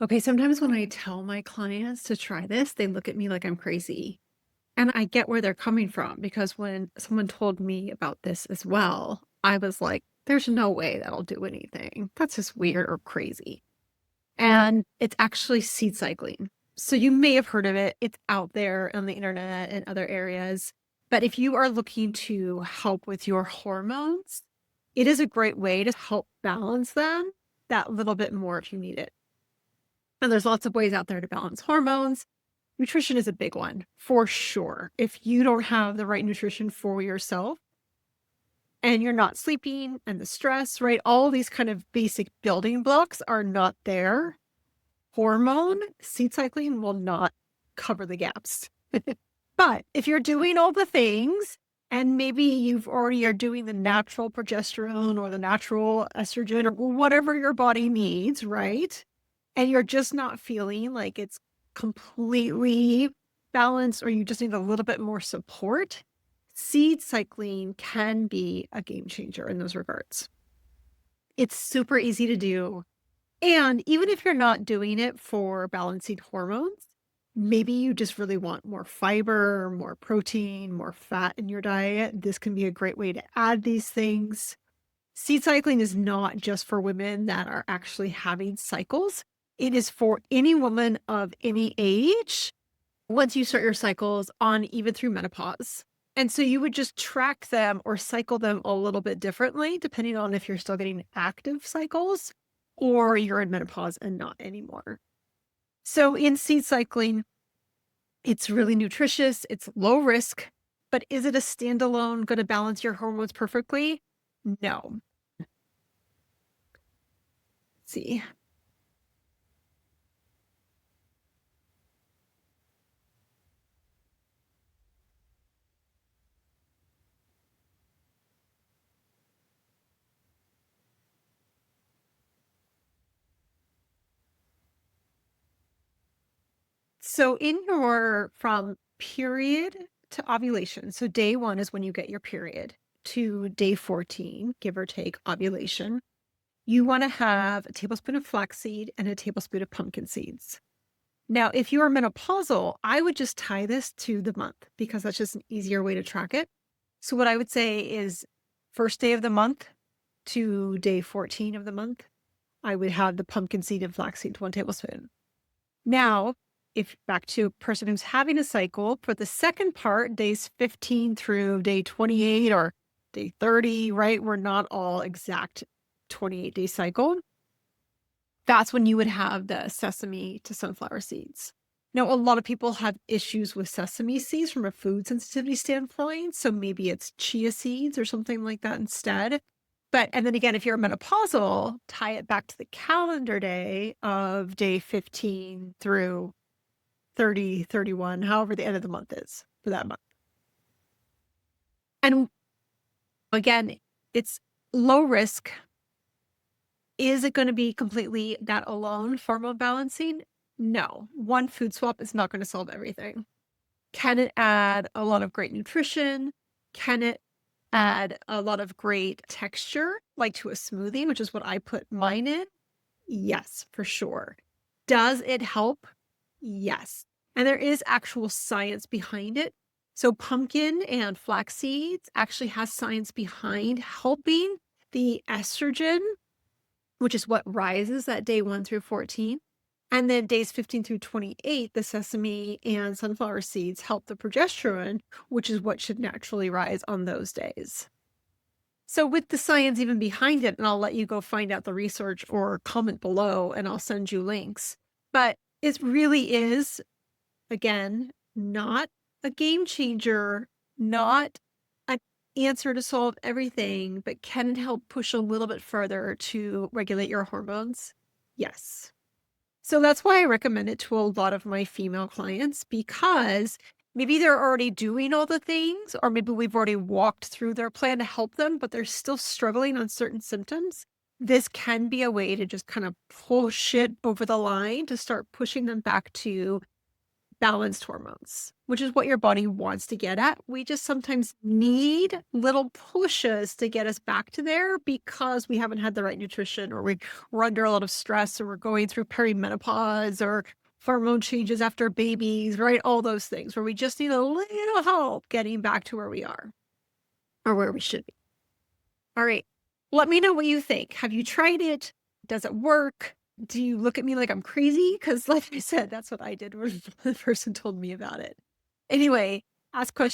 Okay, sometimes when I tell my clients to try this, they look at me like I'm crazy. And I get where they're coming from because when someone told me about this as well, I was like, there's no way that'll do anything. That's just weird or crazy. And it's actually seed cycling. So you may have heard of it. It's out there on the internet and other areas. But if you are looking to help with your hormones, it is a great way to help balance them that little bit more if you need it. And there's lots of ways out there to balance hormones. Nutrition is a big one for sure. If you don't have the right nutrition for yourself and you're not sleeping and the stress, right? All these kind of basic building blocks are not there. Hormone seed cycling will not cover the gaps. But if you're doing all the things and maybe you've already are doing the natural progesterone or the natural estrogen or whatever your body needs, right? And you're just not feeling like it's completely balanced or you just need a little bit more support, seed cycling can be a game changer in those regards. It's super easy to do. And even if you're not doing it for balancing hormones, maybe you just really want more fiber, more protein, more fat in your diet. This can be a great way to add these things. Seed cycling is not just for women that are actually having cycles. It is for any woman of any age once you start your cycles on even through menopause. And so you would just track them or cycle them a little bit differently, depending on if you're still getting active cycles or you're in menopause and not anymore. So in seed cycling, it's really nutritious, it's low risk, but is it a standalone going to balance your hormones perfectly? No. Let's see. So in your from period to ovulation, so day 1 is when you get your period to day 14, give or take ovulation, you wanna have a tablespoon of flaxseed and a tablespoon of pumpkin seeds. Now, if you are menopausal, I would just tie this to the month because that's just an easier way to track it. So what I would say is first day of the month to day 14 of the month, I would have the pumpkin seed and flaxseed to 1 tablespoon. Now, if back to a person who's having a cycle, for the second part, days 15 through day 28 or day 30, right? We're not all exact 28-day cycle. That's when you would have the sesame to sunflower seeds. Now, a lot of people have issues with sesame seeds from a food sensitivity standpoint. So maybe it's chia seeds or something like that instead. But, and then again, if you're menopausal, tie it back to the calendar day of day 15 through 30, 31, however the end of the month is for that month. And again, it's low risk. Is it going to be completely that alone, hormone balancing? No. One food swap is not going to solve everything. Can it add a lot of great nutrition? Can it add a lot of great texture, like to a smoothie, which is what I put mine in? Yes, for sure. Does it help? Yes. And there is actual science behind it. So pumpkin and flax seeds actually has science behind helping the estrogen, which is what rises at day 1 through 14. And then days 15 through 28, the sesame and sunflower seeds help the progesterone, which is what should naturally rise on those days. So with the science even behind it, and I'll let you go find out the research or comment below and I'll send you links. But it really is, again, not a game changer, not an answer to solve everything, but can help push a little bit further to regulate your hormones. Yes. So that's why I recommend it to a lot of my female clients because maybe they're already doing all the things, or maybe we've already walked through their plan to help them, but they're still struggling on certain symptoms. This can be a way to just kind of push it over the line to start pushing them back to balanced hormones, which is what your body wants to get at. We just sometimes need little pushes to get us back to there because we haven't had the right nutrition or we're under a lot of stress or we're going through perimenopause or hormone changes after babies, right? All those things where we just need a little help getting back to where we are or where we should be. All right. Let me know what you think. Have you tried it? Does it work? Do you look at me like I'm crazy? Because, like I said, that's what I did when the person told me about it. Anyway, ask questions.